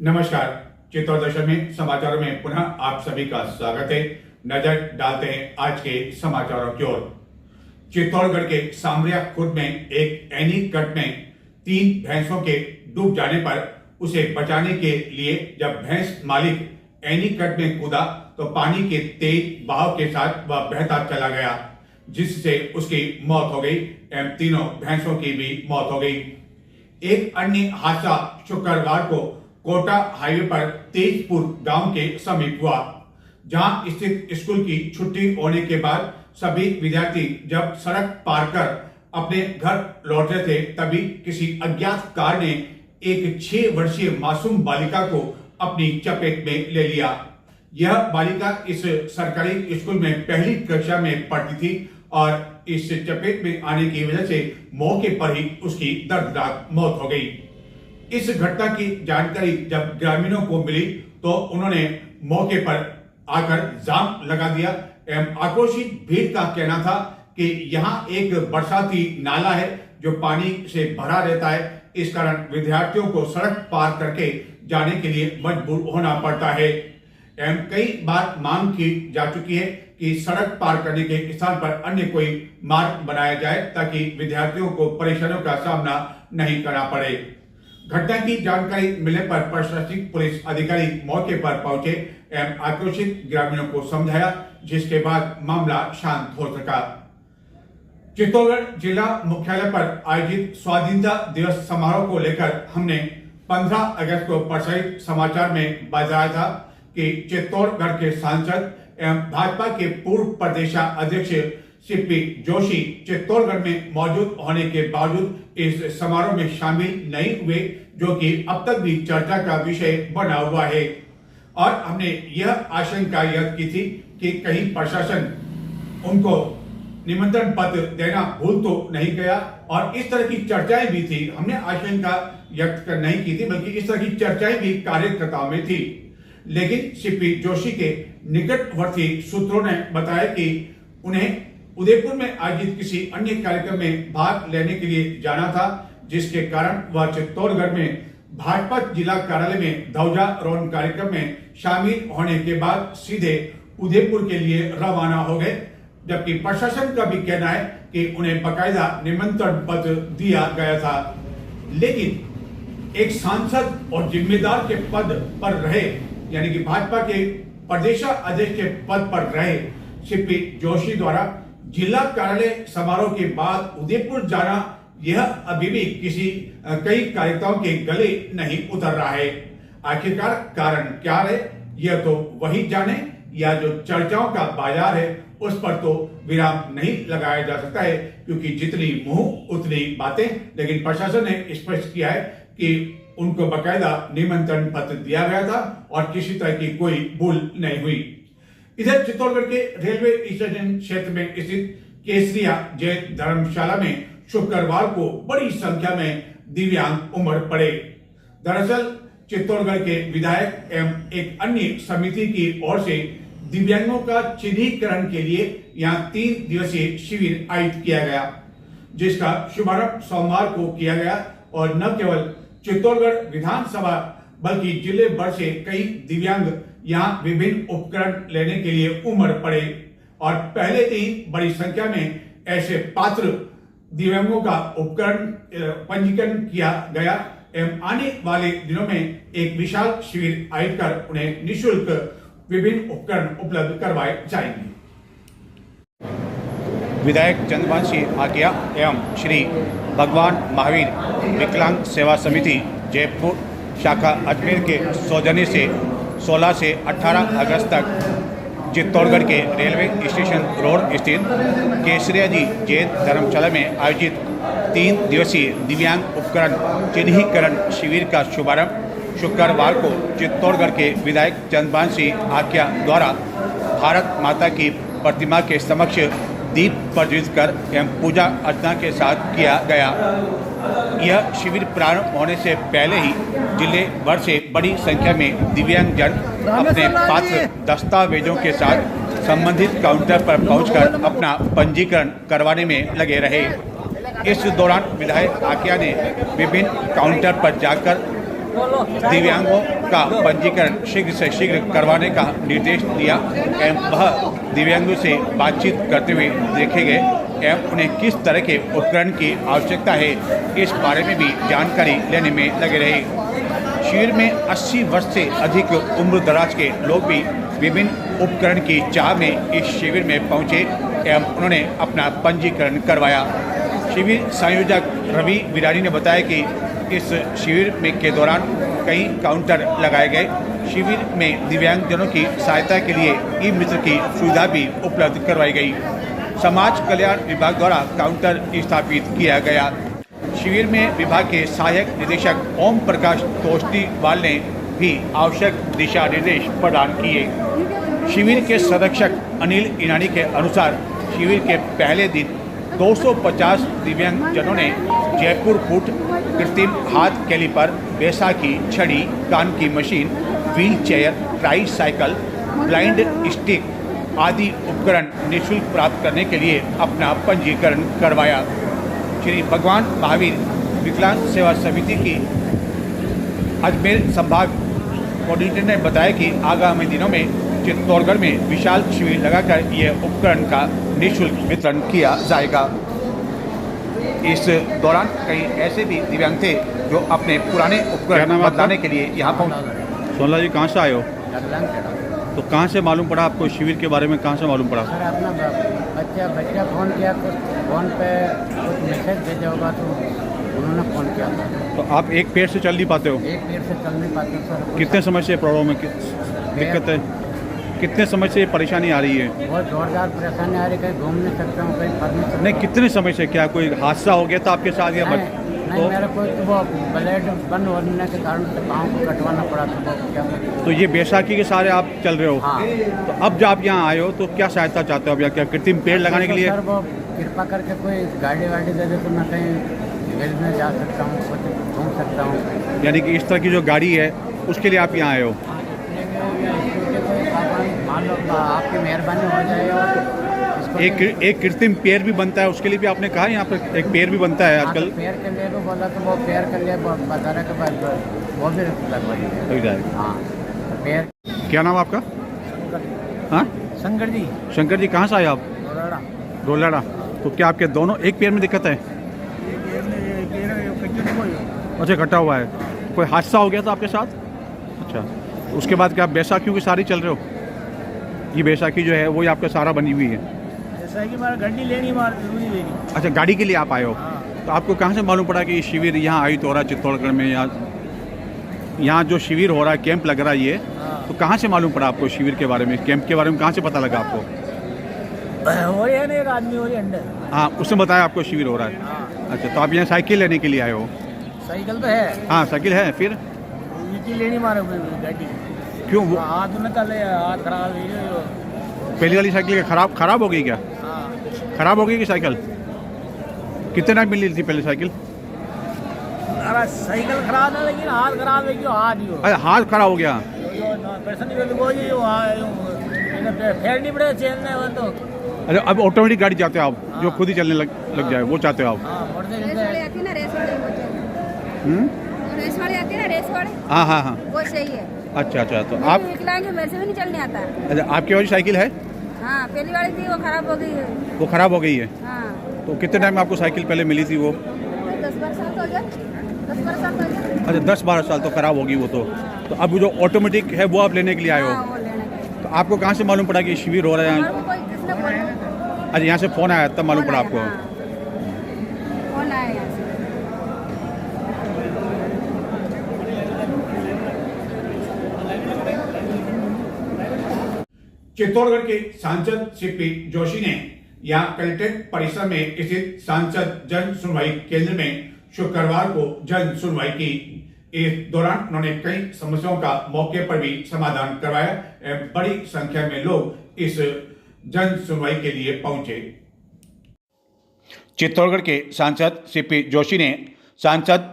नमस्कार। चित्तौड़ दर्शन में समाचारों में पुनः आप सभी का स्वागत है। नजर डालते हैं आज के समाचारों की ओर। चित्तौड़गढ़ के सामरिया खुर्द में एक एनी कट में 3 भैंसों के डूब जाने पर उसे बचाने के लिए जब भैंस मालिक एनी कट में कूदा तो पानी के तेज बहाव के साथ वह बहता चला गया, जिससे उसकी मौत हो गई एवं तीनों भैंसों की भी मौत हो गई। एक अन्य हादसा शुक्रवार को कोटा हाईवे पर तेजपुर गांव के समीप हुआ, जहां स्थित स्कूल की छुट्टी होने के बाद सभी विद्यार्थी जब सड़क पार कर अपने घर लौट रहे थे, तभी किसी अज्ञात कार ने एक 6 वर्षीय मासूम बालिका को अपनी चपेट में ले लिया। यह बालिका इस सरकारी स्कूल में पहली कक्षा में पढ़ती थी और इस चपेट में आने की वजह से मौके पर ही उसकी दर्दनाक मौत हो गई। इस घटना की जानकारी जब ग्रामीणों को मिली तो उन्होंने मौके पर आकर जाम लगा दिया एवं आक्रोशित भीड़ का कहना था कि यहाँ एक बरसाती नाला है जो पानी से भरा रहता है, इस कारण विद्यार्थियों को सड़क पार करके जाने के लिए मजबूर होना पड़ता है। एवं कई बार मांग की जा चुकी है कि सड़क पार करने के स्थान पर अन्य कोई मार्ग बनाया जाए ताकि विद्यार्थियों को परेशानियों का सामना नहीं करना पड़े। घटना की जानकारी मिलने पर प्रशासनिक पुलिस अधिकारी मौके पर पहुंचे एवं आक्रोशित ग्रामीणों को समझाया, जिसके बाद मामला शांत हो सका। चित्तौड़गढ़ जिला मुख्यालय पर आयोजित स्वाधीनता दिवस समारोह को लेकर हमने 15 अगस्त को प्रसारित समाचार में बताया था कि चित्तौड़गढ़ के सांसद एवं भाजपा के पूर्व प्रदेशाध्यक्ष सीपी जोशी चित्तौड़गढ़ में मौजूद होने के बावजूद इस समारोह में शामिल नहीं हुए, जो कि अब तक भी चर्चा का विषय बना हुआ है। और हमने यह आशंका व्यक्त की थी कि कहीं प्रशासन उनको निमंत्रण पत्र देना भूल तो नहीं गया, और इस तरह की चर्चाएं भी थी। हमने आशंका व्यक्त नहीं की थी, बल्कि इस तरह की चर्चाएं भी कार्यकर्ताओं में थी। लेकिन सीपी जोशी के निकटवर्ती सूत्रों ने बताया कि उन्हें उदयपुर में आयोजित किसी अन्य कार्यक्रम में भाग लेने के लिए जाना था, जिसके कारण वह चित्तौड़गढ़ में भाजपा जिला कार्यालय में ध्वजारोहण कार्यक्रम में शामिल होने के बाद सीधे उदयपुर के लिए रवाना हो गए। जबकि प्रशासन का भी कहना है कि उन्हें बाकायदा निमंत्रण पत्र दिया गया था। लेकिन एक सांसद और जिम्मेदार के पद पर रहे, यानी कि भाजपा के प्रदेशाध्यक्ष के पद पर रहे सीपी जोशी द्वारा जिला कार्यालय समारोह के बाद उदयपुर जाना, यह अभी भी कई कार्यकर्ताओं के गले नहीं उतर रहा है। आखिरकार कारण क्या है, यह तो वही जाने, या जो चर्चाओं का बाजार है उस पर तो विराम नहीं लगाया जा सकता है, क्योंकि जितनी मुंह उतनी बातें। लेकिन प्रशासन ने स्पष्ट किया है कि उनको बाकायदा निमंत्रण पत्र दिया गया था और किसी तरह की कोई भूल नहीं हुई। इधर चित्तौड़गढ़ के रेलवे स्टेशन क्षेत्र में स्थित केसरिया जैन धर्मशाला में शुक्रवार को बड़ी संख्या में दिव्यांग उमड़ पड़े। दरअसल चित्तौड़गढ़ के विधायक एवं एक अन्य समिति की ओर से दिव्यांगों का चिन्हीकरण के लिए यहाँ 3 दिवसीय शिविर आयोजित किया गया, जिसका शुभारंभ सोमवार को किया गया। और न केवल चित्तौड़गढ़ विधानसभा बल्कि जिले भर से कई दिव्यांग यहाँ विभिन्न उपकरण लेने के लिए उमड़ पड़े, और पहले दिन बड़ी संख्या में ऐसे पात्र दिव्यांगों का उपकरण पंजीकरण किया गया एवं आने वाले दिनों में एक विशाल शिविर आयोजित कर उन्हें निःशुल्क विभिन्न उपकरण उपलब्ध करवाए जाएंगे। विधायक चंद्रवंशी आकिया एवं श्री भगवान महावीर विकलांग सेवा समिति जयपुर शाखा अजमेर के सौजन्य से 16 से 18 अगस्त तक चित्तौड़गढ़ के रेलवे स्टेशन रोड स्थित केसरिया जी जैन धर्मशाला में आयोजित 3 दिवसीय दिव्यांग उपकरण चिन्हीकरण शिविर का शुभारंभ शुक्रवार को चित्तौड़गढ़ के विधायक चंद्रवंशी आकिया द्वारा भारत माता की प्रतिमा के समक्ष दीप प्रज्वलित कर एवं पूजा अर्चना के साथ किया गया। यह शिविर प्रारंभ होने से पहले ही जिले भर से बड़ी संख्या में दिव्यांगजन अपने पात्र दस्तावेजों के साथ संबंधित काउंटर पर पहुंचकर अपना पंजीकरण करवाने में लगे रहे। इस दौरान विधायक आकिया ने विभिन्न काउंटर पर जाकर दिव्यांगों का पंजीकरण शीघ्र से शीघ्र करवाने का निर्देश दिया एवं वह दिव्यांगों से बातचीत करते हुए देखे गए एवं उन्हें किस तरह के उपकरण की आवश्यकता है इस बारे में भी जानकारी लेने में लगे रहे। शिविर में 80 वर्ष से अधिक उम्र दराज के लोग भी विभिन्न उपकरण की चाह में इस शिविर में पहुंचे एवं उन्होंने अपना पंजीकरण करवाया। शिविर संयोजक रवि बिरारी ने बताया कि इस शिविर में के दौरान कई काउंटर लगाए गए। शिविर में दिव्यांगजनों की सहायता के लिए ई मित्र की सुविधा भी उपलब्ध करवाई गई। समाज कल्याण विभाग द्वारा काउंटर स्थापित किया गया। शिविर में विभाग के सहायक निदेशक ओम प्रकाश तोष्टीवाल ने भी आवश्यक दिशा निर्देश प्रदान किए। शिविर के संरक्षक अनिल ईनानी के अनुसार शिविर के पहले दिन 250 दिव्यांगजनों ने जयपुर फुट, कृत्रिम हाथ कैलिपर, बैसाखी, छड़ी, कान की machine, wheel chair, try cycle, blind stick आदि उपकरण निःशुल्क प्राप्त करने के लिए अपना पंजीकरण करवाया। श्री भगवान महावीर विकलांग सेवा समिति की अजमेर संभाग कोऑर्डिनेटर ने बताया कि आगामी दिनों में चित्तौड़गढ़ में विशाल शिविर लगाकर यह उपकरण का निःशुल्क वितरण किया जाएगा। इस दौरान कई ऐसे भी दिव्यांग थे जो अपने पुराने उपकरण बदलाने के लिए यहाँ पहुँचे। सोनला जी कहाँ से आए हो? तो कहाँ से मालूम पड़ा आपको शिविर के बारे में, कहाँ से मालूम पड़ा? सर अपना बच्चा फ़ोन किया, कुछ फ़ोन पे कुछ मैसेज भेजा होगा तो उन्होंने फ़ोन किया था। तो आप एक पैर से चल नहीं पाते हो? एक पैर से चल नहीं पाते सर। कितने समय से प्रॉब्लम है, दिक्कत है? कितने समय से परेशानी आ रही है? बहुत जोरदार परेशानी आ रही है, कहीं घूम नहीं सकता हूँ, कहीं फर नहीं सकता। नहीं, कितने समय से? क्या कोई हादसा हो गया था आपके साथ या नहीं, मेरा कोई तो वो ब्लड बंद होने के कारण से पाँव को कटवाना पड़ा था। क्या तो ये बैसाखी के सारे आप चल रहे हो? हाँ। तो अब जब आप यहाँ आए हो तो क्या सहायता चाहते हो? अब या क्या कृत्रिम पेड़ लगाने के लिए? सर वो कृपा करके कोई गाड़ी वाड़ी दे दे तो मैं कहीं हिल में जा सकता हूँ, कुछ घूम सकता हूँ। यानी कि इस तरह की जो गाड़ी है उसके लिए आप यहाँ आए हो? मान लो आपकी मेहरबानी हो जाए और एक कृत्रिम पेड़ भी बनता है, उसके लिए भी आपने कहा यहाँ पर एक पेड़ भी बनता है आजकल? पेड़ के लिए भी बोला तो वो पेड़ के लिए बता रहा के बाद वो भी लगवाइए। लग जाएगा। हाँ पेड़। क्या नाम आपका? हाँ, शंकर जी। शंकर जी कहाँ से आए आप? डोलाड़ा। तो क्या आपके दोनों एक पैर में दिक्कत है? अच्छा, कटा हुआ है। कोई हादसा हो गया था आपके साथ? अच्छा, उसके बाद क्या आप बैसाखियों की सारी चल रहे हो? ये बैसाखी जो है वो ही आपका सारा बनी हुई है? गाड़ी लेनी जरूरी लेनी। अच्छा, गाड़ी के लिए आप आए हो? तो आपको कहाँ से मालूम पड़ा कि ये शिविर यहाँ आयोजित हो रहा है चित्तौड़गढ़ में? यहाँ जो शिविर हो रहा है, कैंप लग रहा है ये, तो कहाँ से मालूम पड़ा आपको शिविर के बारे में, कैंप के बारे में कहाँ से पता लगा आपको? हो रही है ना, एक आदमी हो रही अंडर। हाँ, उसने बताया आपको शिविर हो रहा है। हाँ। अच्छा, तो आप यहाँ साइकिल लेने के लिए आए हो? साइकिल तो है। हाँ, साइकिल है। फिर लेनी मारे गाड़ी क्यों? वो हाथ में कल हाथ खराब है। पहली वाली साइकिल खराब हो गई क्या? खराब हो गई कि साइकिल? कितने टाइम मिली थी पहले साइकिल? अरे साइकिल खराब है लेकिन हाथ खराब है, क्यों हाथ ही हो। अरे हाथ खराब हो गया? फेर नहीं पड़े चेन में वो तो। अच्छा, अब ऑटोमेटिक गाड़ी चाहते हो आप, जो खुद ही चलने लग जाए, वो चाहते हो आप? हाँ हाँ हाँ। वो सही है। अच्छा, तो आप विकलांग है, मेरे से भी नहीं चलने आता। अच्छा, आपकी वाली साइकिल है? हाँ, पहली वाली थी वो खराब हो गई है। वो खराब हो गई है? हाँ। तो कितने टाइम में आपको साइकिल पहले मिली थी वो? 10-12 साल तो हो गया। 10-12 साल तो हो गया। अच्छा, 10-12 साल तो खराब होगी वो तो अब जो ऑटोमेटिक है वो आप लेने के लिए आए हो? हाँ, वो लेने के। तो आपको कहाँ से मालूम पड़ा कि शिविर हो रहा है? हमारे को कोई किसने बोला? अच्छा, यहाँ से फ़ोन आया तब मालूम पड़ा आपको? हाँ। फोन आया यहाँ से। चित्तौड़गढ़ के सांसद सीपी जोशी ने यहाँ कलेक्ट्रेट परिसर में स्थित सांसद जन सुनवाई केंद्र में शुक्रवार को जन सुनवाई की। इस दौरान उन्होंने कई समस्याओं का मौके पर भी समाधान करवाया एवं बड़ी संख्या में लोग इस जन सुनवाई के लिए पहुंचे। चित्तौड़गढ़ के सांसद सीपी जोशी ने सांसद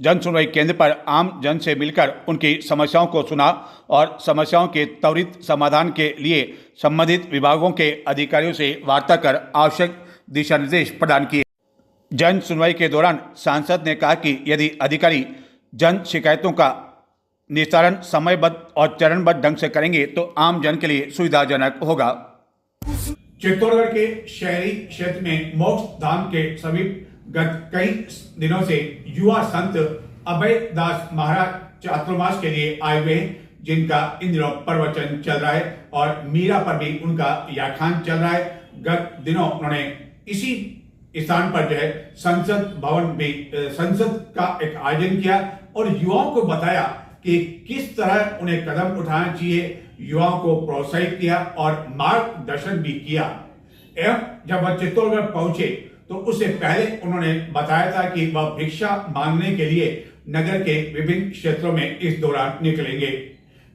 जन सुनवाई केंद्र पर आम जन से मिलकर उनकी समस्याओं को सुना और समस्याओं के त्वरित समाधान के लिए संबंधित विभागों के अधिकारियों से वार्ता कर आवश्यक दिशा निर्देश प्रदान किए। जन सुनवाई के दौरान सांसद ने कहा कि यदि अधिकारी जन शिकायतों का निस्तारण समयबद्ध और चरणबद्ध ढंग से करेंगे तो आम जन के लिए सुविधाजनक होगा। चित्तौड़गढ़ के शहरी क्षेत्र में मोक्ष धाम के समीप गत कई दिनों से युवा संत अभय दास महाराज चातुर्मास के लिए आए हुए हैं, जिनका इन दिनों प्रवचन चल रहा है और मीरा पर भी उनका व्याख्यान चल रहा है। गत दिनों उन्होंने इसी स्थान पर जो है संसद भवन भी संसद का एक आयोजन किया और युवाओं को बताया कि किस तरह उन्हें कदम उठाना चाहिए, युवाओं को प्रोत्साहित किया और मार्गदर्शन भी किया। एवं जब वह चित्तौड़गढ़ पहुंचे तो उससे पहले उन्होंने बताया था कि वह भिक्षा मांगने के लिए नगर के विभिन्न क्षेत्रों में इस दौरान निकलेंगे,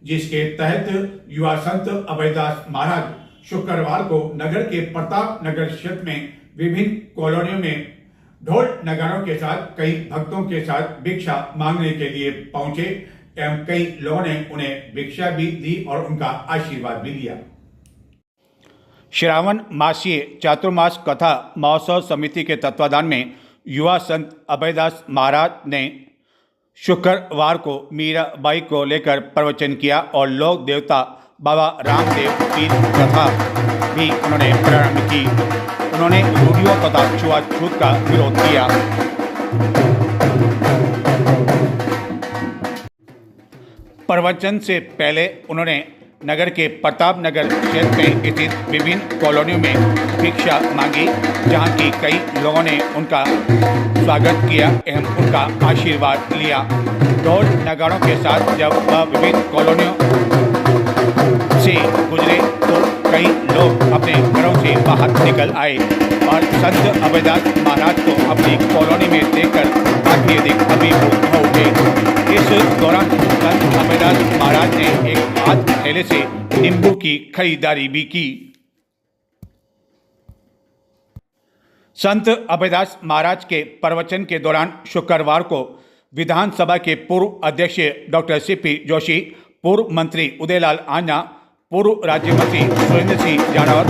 जिसके तहत युवा संत अभयदास महाराज शुक्रवार को नगर के प्रताप नगर क्षेत्र में विभिन्न कॉलोनियों में ढोल नगाड़ों के साथ कई भक्तों के साथ भिक्षा मांगने के लिए पहुंचे एवं कई लोगों ने उन्हें भिक्षा भी दी और उनका आशीर्वाद भी लिया। श्रावण मासीय चातुर्मास कथा महोत्सव समिति के तत्वाधान में युवा संत अभयदास महाराज ने शुक्रवार को मीराबाई को लेकर प्रवचन किया और लोक देवता बाबा रामदेव की कथा भी उन्होंने प्रारंभ की। उन्होंने रूढ़ियों तथा छुआछूत का विरोध किया। प्रवचन से पहले उन्होंने नगर के प्रताप नगर क्षेत्र में स्थित विभिन्न कॉलोनियों में भिक्षा मांगी, जहां की कई लोगों ने उनका स्वागत किया एवं उनका आशीर्वाद लिया। ढोल नगाड़ों के साथ जब वह विभिन्न कॉलोनियों से गुजरे तो कई लोग अपने घरों से बाहर निकल आए और संत अभयदास महाराज को अपनी कॉलोनी में देखकर काफी अधिक अभिभूत हो उठे। इस दौरान संत अभयदास महाराज ने एक हाथ थैले से नींबू की खरीदारी भी की। संत अभयदास महाराज के प्रवचन के दौरान शुक्रवार को विधानसभा के पूर्व अध्यक्ष डॉक्टर सीपी जोशी, पूर्व मंत्री उदयलाल आन्ना, पूर्व राज्य मंत्री सुरेंद्र सिंह जानौर,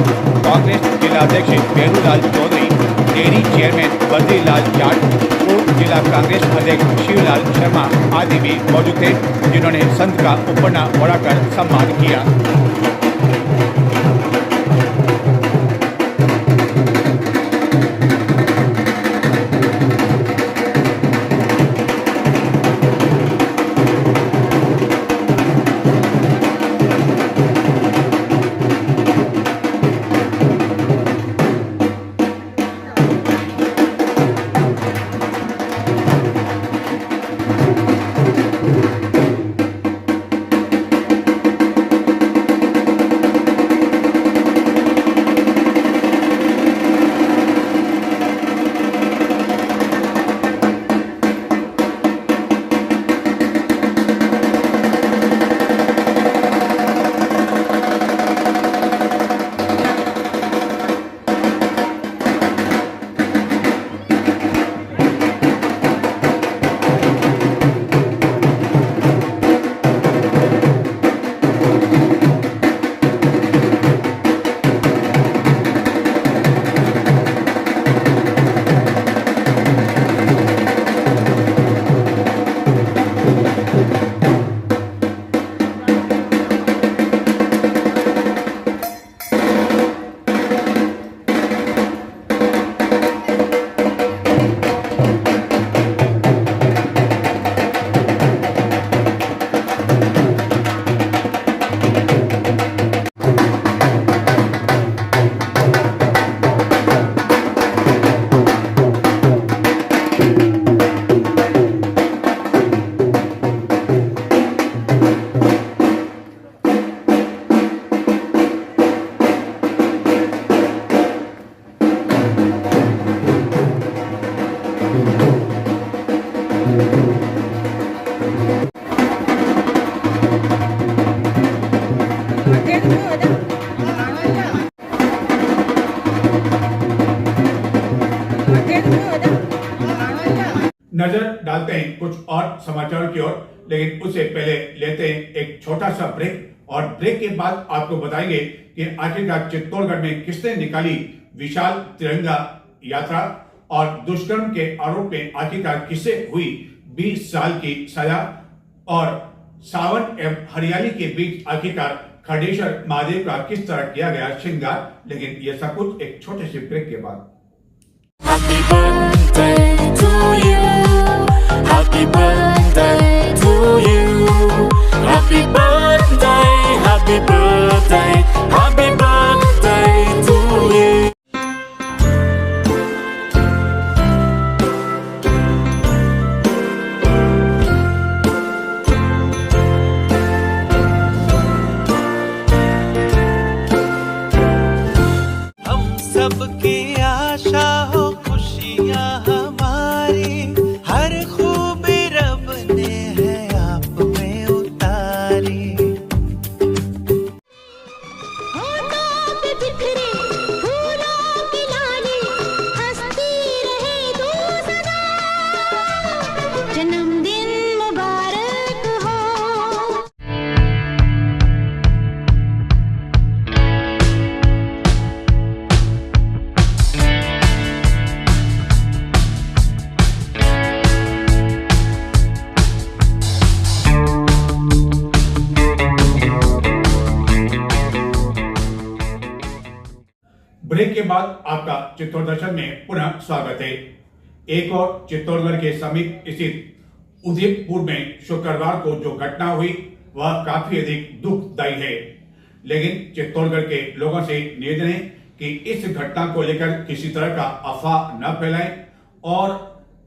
कांग्रेस जिलाध्यक्ष बेरूलाल चौधरी, डेयरी चेयरमैन बद्रीलाल जाट, पूर्व जिला कांग्रेस अध्यक्ष शिवलाल शर्मा आदि भी मौजूद थे, जिन्होंने संत का उपन्ना बढ़ाकर सम्मान किया। नजर डालते हैं कुछ और समाचारों की ओर, लेकिन उससे पहले लेते हैं एक छोटा सा ब्रेक और ब्रेक के बाद आपको बताएंगे कि आखिरकार चित्तौड़गढ़ में किसने निकाली विशाल तिरंगा यात्रा और दुष्कर्म के आरोप में आखिरकार किससे हुई 20 साल की सजा और सावन एवं हरियाली के बीच आखिरकार खडेश्वर महादेव का किस तरह किया गया श्रृंगार, लेकिन यह सब कुछ एक छोटे से ब्रेक के बाद। Happy birthday to you. Happy birthday to you. Happy birthday, happy birthday, happy birthday to you. हम सबकी आशा हो खुशियाँ हमारी, हर खूबी रब ने है आप में उतारी। होठों पे बिखरे फूलों की लाली, हंसती रहे तू सदा, जन्मदिन मुबारक हो। ब्रेक के बाद आपका चित्तौड़ दर्शन में पुनः स्वागत है। एक और चित्तौड़गढ़ के समीप स्थित उदयपुर में शुक्रवार को जो घटना हुई वह काफी अधिक दुखदायी है, लेकिन चित्तौड़गढ़ के लोगों से निवेदन है कि इस घटना को लेकर किसी तरह का अफवाह न फैलाएं और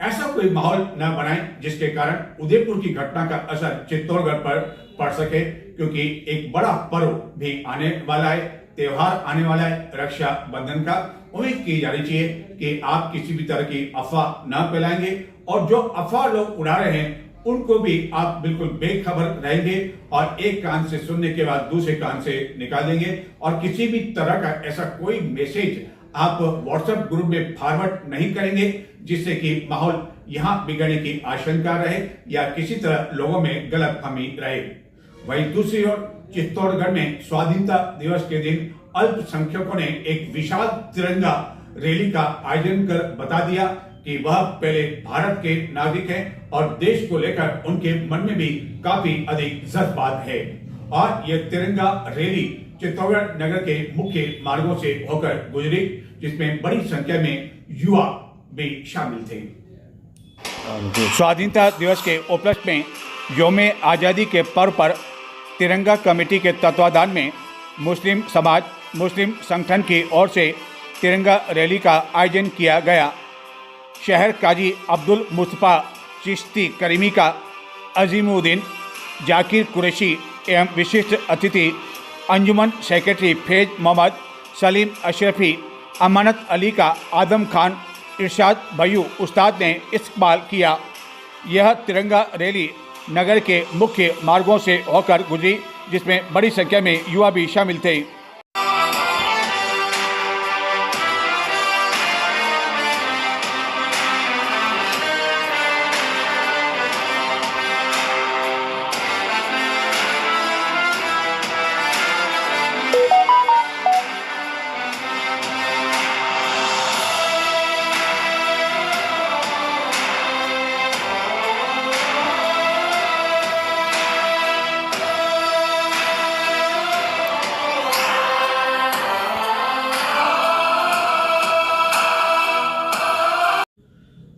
ऐसा कोई माहौल न बनाएं जिसके कारण उदयपुर की घटना का असर चित्तौड़गढ़ पर पड़ सके, क्योंकि एक बड़ा पर्व भी आने वाला है, त्योहार आने वाला है रक्षा बंधन का। उम्मीद की जानी चाहिए कि आप किसी भी तरह की अफवाह न फैलाएंगे और जो अफवाह लोग उड़ा रहे हैं उनको भी आप बिल्कुल बेखबर रहेंगे और एक कान से सुनने के बाद दूसरे कान से निकाल देंगे और किसी भी तरह का ऐसा कोई मैसेज आप व्हाट्सएप ग्रुप में फॉरवर्ड नहीं करेंगे जिससे कि माहौल यहाँ बिगड़ने की आशंका रहे या किसी तरह लोगों में गलतफहमी रहे। वहीं दूसरी ओर चित्तौड़गढ़ में स्वाधीनता दिवस के दिन अल्पसंख्यकों ने एक विशाल तिरंगा रैली का आयोजन कर बता दिया कि वह पहले भारत के नागरिक हैं और देश को लेकर उनके मन में भी काफी अधिक जज्बात है। और यह तिरंगा रैली चित्तौड़गढ़ नगर के मुख्य मार्गों से होकर गुजरी, जिसमें बड़ी संख्या में युवा भी शामिल थे। स्वाधीनता दिवस के उपलक्ष्य में यौम आज़ादी के पर्व पर तिरंगा कमेटी के तत्वाधान में मुस्लिम समाज मुस्लिम संगठन की ओर से तिरंगा रैली का आयोजन किया गया। शहर काजी अब्दुल मुस्तफा चिश्ती करीमी का अजीमुद्दीन जाकिर कुरैशी एवं विशिष्ट अतिथि अंजुमन सेक्रेटरी फैज मोहम्मद सलीम अशरफी अमानत अली का आदम खान इरशाद भय्यू उस्ताद ने इस्तकबाल किया। यह तिरंगा रैली नगर के मुख्य मार्गों से होकर गुजरी, जिसमें बड़ी संख्या में युवा भी शामिल थे।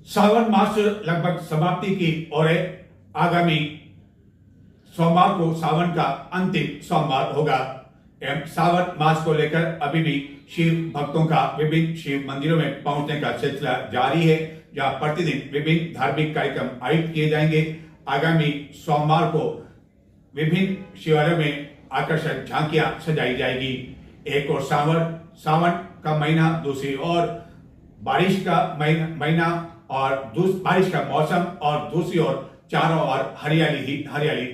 सावन मास लगभग समाप्ति की ओर है। आगामी सोमवार को सावन का अंतिम सोमवार होगा एवं सावन मास को लेकर अभी भी शिव भक्तों का विभिन्न शिव मंदिरों में पहुंचने का सिलसिला जारी है, जहां प्रतिदिन विभिन्न धार्मिक कार्यक्रम आयोजित किए जाएंगे। आगामी सोमवार को विभिन्न शिवालयों में आकर्षक झांकियां सजाई जाएगी। एक और सावन का महीना, दूसरी ओर बारिश का महीना और बारिश का मौसम और दूसरी ओर चारों ओर हरियाली ही हरियाली।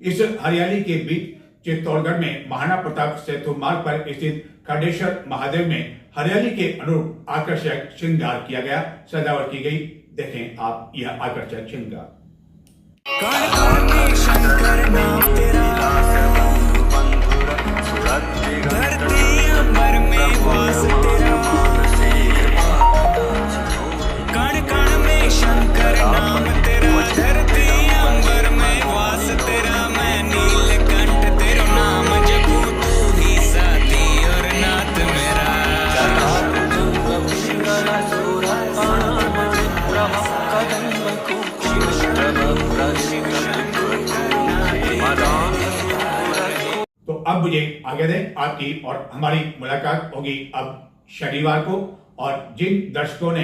इस हरियाली के बीच चित्तौड़गढ़ में महाराणा प्रताप सेतु मार्ग पर स्थित खडेश्वर महादेव में हरियाली के अनुरूप आकर्षक श्रृंगार किया गया, सजावट की गई। देखें आप यह आकर्षक श्रृंगार। धरती अंबर में वास तेरा, कण कण में शंकर नाम तेरा। धरती अब मुझे आगे दें, आपकी और हमारी मुलाकात होगी अब शनिवार को। और जिन दर्शकों ने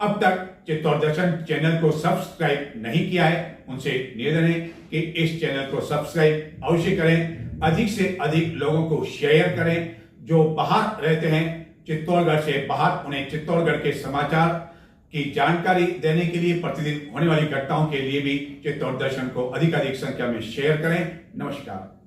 अब तक चित्तौड़ दर्शन चैनल को सब्सक्राइब नहीं किया है, उनसे निवेदन है कि इस चैनल को सब्सक्राइब अवश्य करें, अधिक से अधिक लोगों को शेयर करें। जो बाहर रहते हैं, चित्तौड़गढ़ से बाहर, उन्हें चित्तौड़गढ़ के समाचार की जानकारी देने के लिए, प्रतिदिन होने वाली घटनाओं के लिए भी चित्तौड़ दर्शन को अधिकाधिक संख्या में शेयर करें। नमस्कार।